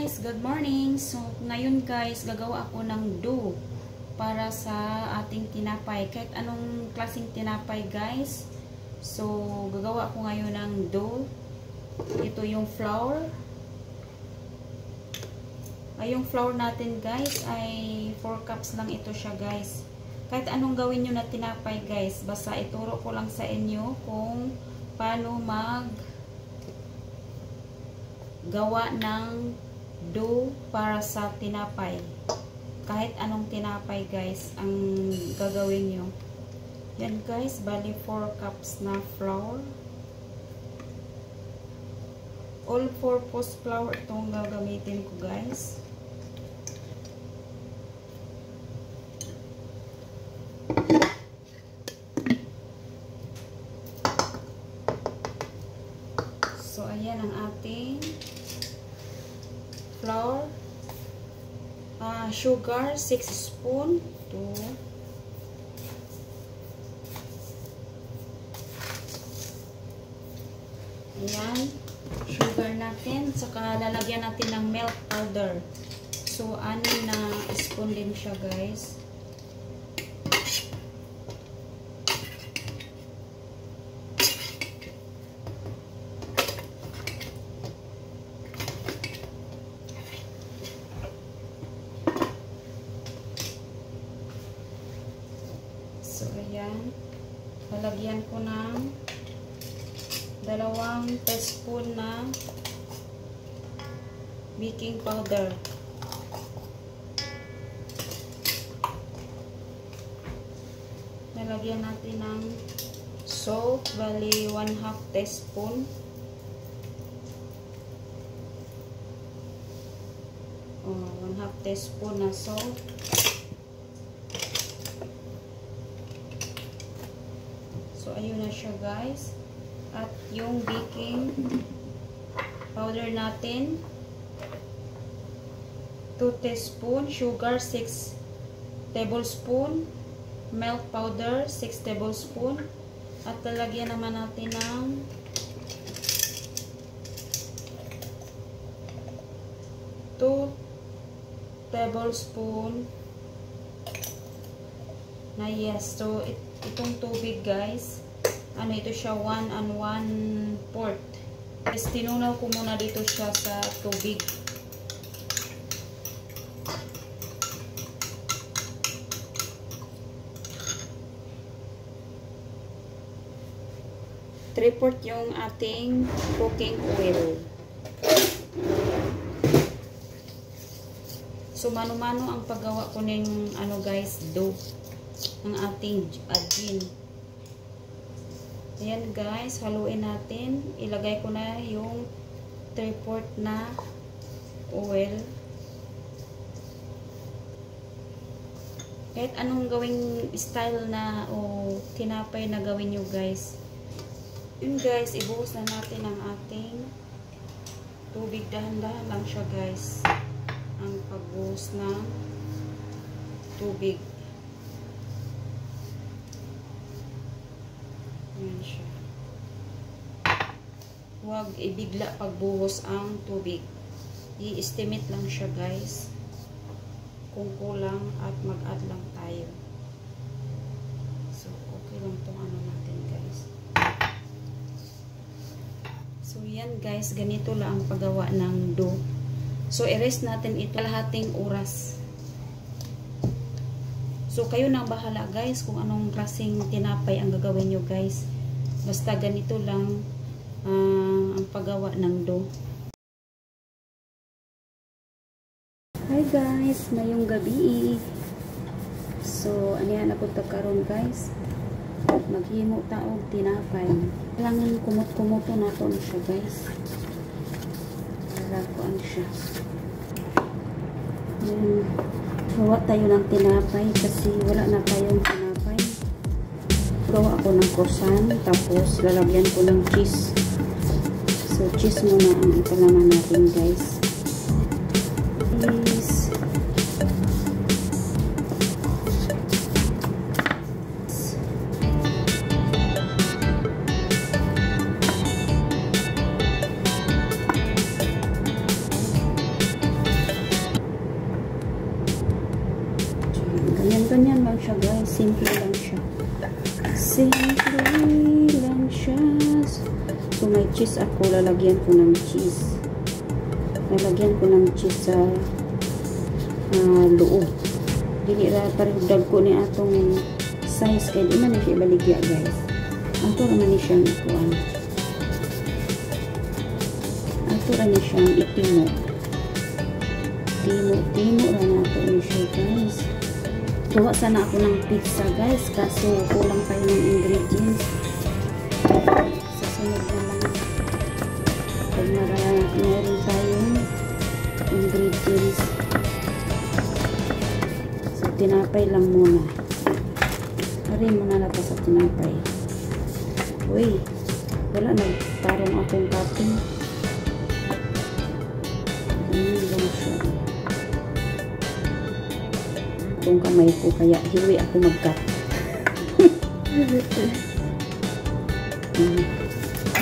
guys, good morning. So ngayon guys, gagawa ako ng dough para sa ating tinapay. Kahit anong klaseng tinapay guys. So gagawa ako ngayon ng dough. Ito yung flour. Yung flour natin guys ay 4 cups lang ito siya guys. Kahit anong gawin nyo na tinapay guys, basta ituro ko lang sa inyo kung paano gawa ng dough para sa tinapay. Kahit anong tinapay guys ang gagawin nyo. Yan guys, bali 4 cups na flour. All-purpose flour itong gagamitin ko guys. So ayan ang ating flour. Sugar 6 spoon. Ayan, sugar natin. Saka lalagyan natin ng milk powder. So 6 na spoon din siya guys. So, ayan. Lalagyan ko ng 2 teaspoon na baking powder. Lalagyan natin ng salt, bali 1/2 teaspoon. Oh, 1/2 teaspoon na salt. So, ayun na siya guys. At yung baking powder natin, 2 teaspoon, sugar 6 tablespoon, milk powder 6 tablespoon, at lalagyan naman natin ng 2 tablespoon na yes. So, itong tubig guys, ito siya 1 and 1/4. Guys, tinunaw ko muna dito siya sa tubig. Three-fourth yung ating cooking oil. So, mano-mano ang paggawa ko ng guys, dough ng ating gin. Ayan guys, haluin natin. Ilagay ko na yung 3/4 na oil. Kahit anong gawing style na o tinapay na gawin nyo guys. Yun guys, ibuhos na natin ang ating tubig. Dahan-dahan lang siya guys. Ang pagbuhos ng tubig. Ayan siya. Huwag ibigla pagbuhos ang tubig. I-estimate lang siya guys. Kung kulang at mag-add lang tayo. So, okay lang itong natin guys. So, yan guys. Ganito lang ang paggawa ng dough. So, i-rest natin ito kalahating oras. So, kayo nang bahala guys kung anong klaseng tinapay ang gagawin nyo guys. Basta ganito lang ang paggawa ng dough. Hi guys, mayong gabi. So, yan ako karon guys. Maghimo taog tinapay. Kailangan kumot-kumoto na ito siya guys. Lakuan siya. Gawa tayo ng tinapay kasi wala na tayong tinapay. Gawa ako ng croissant, tapos lalagyan ko ng cheese. So, cheese muna ang ipalaman natin guys. Cheese. Ganyan lang siya guys. Simple lang siya. Simple lang siya. So may cheese ako. Lalagyan ko ng cheese. Lalagyan ko ng cheese sa loob. Dili ra parigdag ko ni atong size kay di man ni siya baligya guys. Ato naman ni siyang ikuan. Ato ra ni siyang itimo. Timo ra nato ni siya guys. Gawa sana ako ng pizza guys kaso kulang tayo ng ingredients. Sa sunod na lang pag meron tayong ingredients. So tinapay lang muna. Ari muna na sa tinapay. Uy, wala nagtarong akong cutting. Lang siya. Itong kamay ko kaya hiwi ako mag-cut.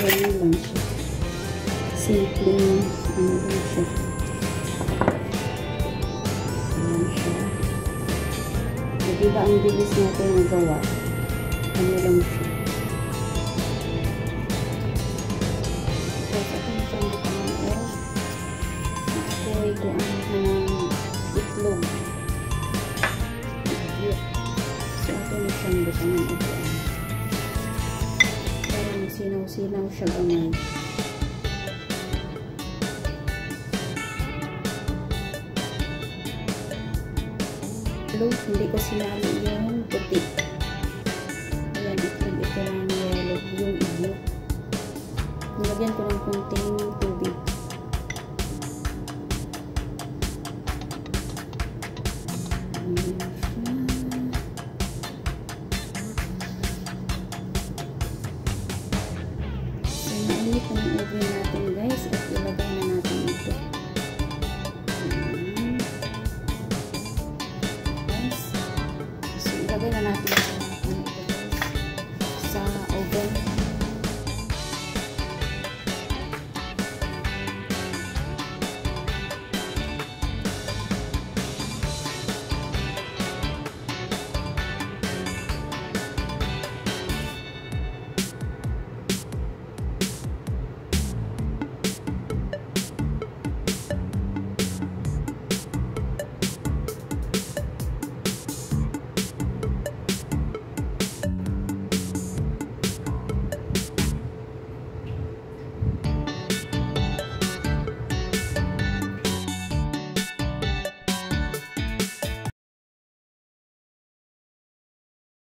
Ganyan lang siya. Simple lang siya. Ganyan siya. Diba ang bilis natin nagawa? Ano lang siya. Tapos akong siyang bukangan ako'y kuhaan ng itlog. So ito na siyang bukangan ito. Para masinaw-sinaw siya gamay. Hindi ko sinali yung puti. Ayan, itlog ito lang yellow, yung itlog. Nilagyan ko ng konting